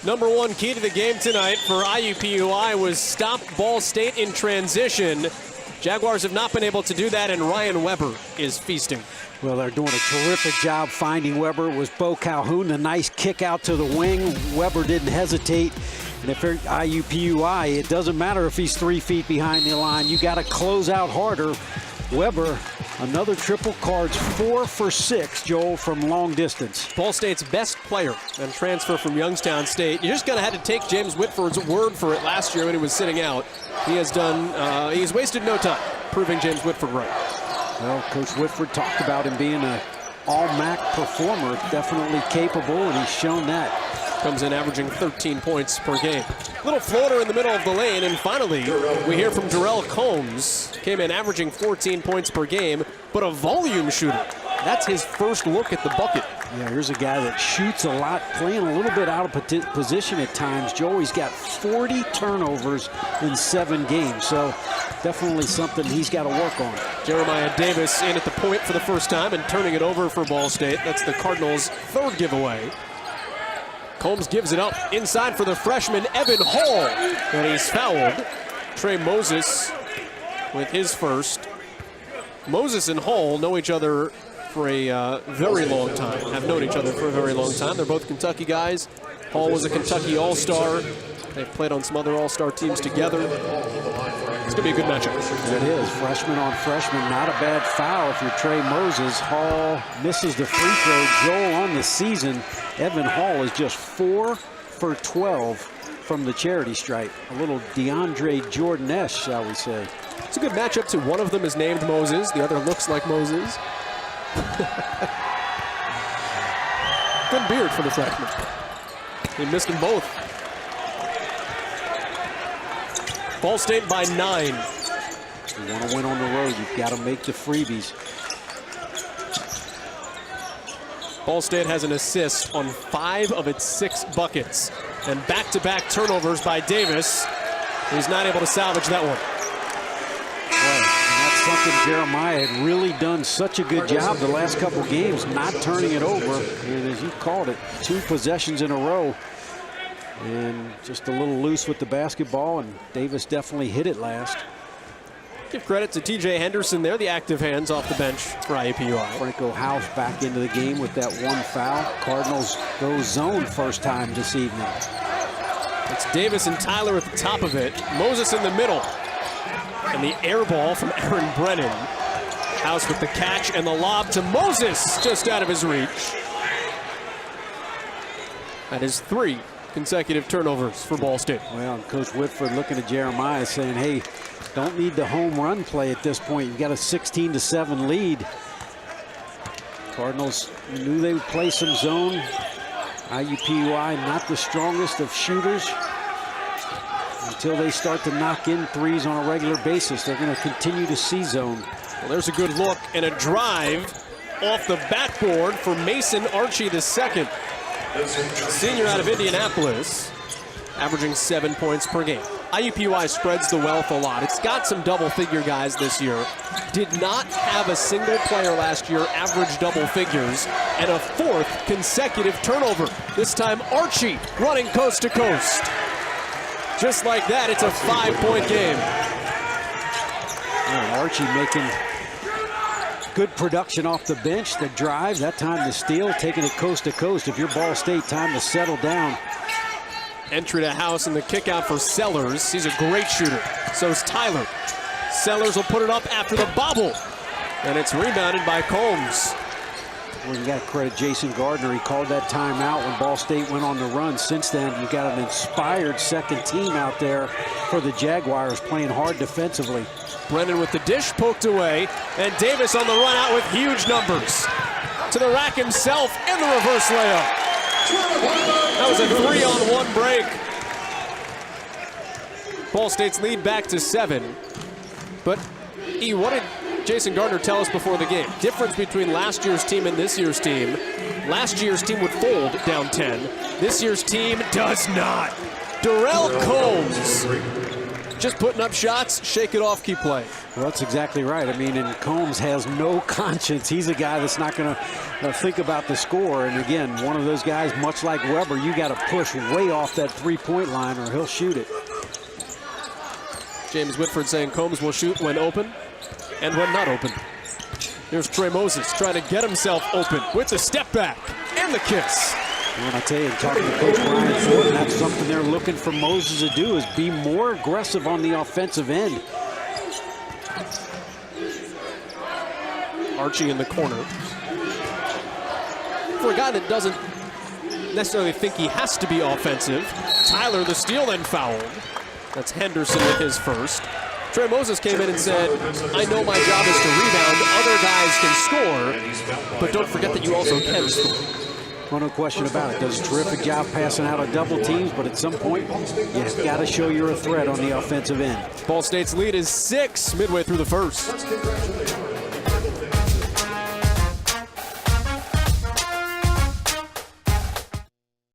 Number one key to the game tonight for IUPUI was stop Ball State in transition. Jaguars have not been able to do that, and Ryan Weber is feasting. Well, they're doing a terrific job finding Weber. It was Bo Calhoun, a nice kick out to the wing. Weber didn't hesitate. And if you're IUPUI, it doesn't matter if he's 3 feet behind the line. You got to close out harder. Weber, another triple cards, 4 for 6, Joel, from long distance. Ball State's best player and transfer from Youngstown State. You just kind of had to take James Whitford's word for it last year when he was sitting out. He has done, he's wasted no time proving James Whitford right. Well, Coach Whitford talked about him being an all-MAC performer, definitely capable, and he's shown that. Comes in averaging 13 points per game. Little floater in the middle of the lane, and finally, we hear from Darrell Combs. Came in averaging 14 points per game, but a volume shooter. That's his first look at the bucket. Yeah, here's a guy that shoots a lot, playing a little bit out of position at times. Joe, he's got 40 turnovers in 7 games, so definitely something he's got to work on. Jeremiah Davis in at the point for the first time and turning it over for Ball State. That's the Cardinals' third giveaway. Combs gives it up inside for the freshman, Evan Hall, and he's fouled. Trey Moses with his first. Moses and Hall know each other for a very long time, have known each other for a very long time. They're both Kentucky guys. Hall was a Kentucky All-Star. They've played on some other All-Star teams together. It's going to be a good matchup. It is. Freshman on freshman. Not a bad foul if you're Trey Moses. Hall misses the free throw. Joel on the season. Evan Hall is just 4 for 12 from the charity stripe. A little DeAndre Jordan-esque, shall we say. It's a good matchup, too. One of them is named Moses. The other looks like Moses. Good beard for the freshman. He missed them both. Ball State by 9. You want to win on the road, you've got to make the freebies. Ball State has an assist on 5 of its 6 buckets. And back-to-back turnovers by Davis. He's not able to salvage that one. Well, and that's something Jeremiah had really done such a good job the last couple games, not turning it over. And as you called it, 2 possessions in a row. And just a little loose with the basketball, and Davis definitely hit it last. Give credit to TJ Henderson there, the active hands off the bench for IUPUI. Franco House back into the game with that 1 foul. Cardinals go zone first time this evening. It's Davis and Tyler at the top of it. Moses in the middle. And the air ball from Aaron Brennan. House with the catch and the lob to Moses, just out of his reach. That is 3 consecutive turnovers for Ball State. Well, and Coach Whitford looking at Jeremiah saying, hey, don't need the home run play at this point. You've got a 16-7 lead. Cardinals knew they would play some zone. IUPUI not the strongest of shooters. Until they start to knock in threes on a regular basis, they're going to continue to see zone. Well, there's a good look and a drive off the backboard for Mason Archie II. Senior out of Indianapolis, averaging 7 points per game. IUPUI spreads the wealth a lot. It's got some double-figure guys this year. Did not have a single player last year average double figures, and a 4th consecutive turnover. This time Archie running coast to coast. Just like that, it's a 5-point game. Yeah, Archie making good production off the bench. The drive, that time the steal, taking it coast to coast. If you're Ball State, time to settle down. Entry to House and the kick out for Sellers. He's a great shooter. So is Tyler. Sellers will put it up after the bobble. And it's rebounded by Combs. Well, you got to credit Jason Gardner. He called that timeout when Ball State went on the run. Since then, you've got an inspired second team out there for the Jaguars, playing hard defensively. Brennan with the dish poked away, and Davis on the run out with huge numbers. To the rack himself and the reverse layup. That was a 3-on-1 break. Ball State's lead back to 7. But, what did Jason Gardner tell us before the game? Difference between last year's team and this year's team. Last year's team would fold down 10. This year's team does not. Darrell Combs just putting up shots, shake it off, keep playing. Well, that's exactly right. I mean, and Combs has no conscience. He's a guy that's not going to think about the score. And again, one of those guys, much like Weber, you got to push way off that three-point line or he'll shoot it. James Whitford saying Combs will shoot when open and when not open. Here's Trey Moses trying to get himself open with the step back and the kiss. And I tell you, talking to Coach Brian Ford, that's something they're looking for Moses to do, is be more aggressive on the offensive end. Archie in the corner. For a guy that doesn't necessarily think he has to be offensive, Tyler the steal then fouled. That's Henderson with his first. Trey Moses came in and said, I know my job is to rebound, other guys can score, but don't forget that you also can score. Well, no question about it. Does a terrific job passing out of double teams, but at some point, you've got to show you're a threat on the offensive end. Ball State's lead is 6 midway through the first.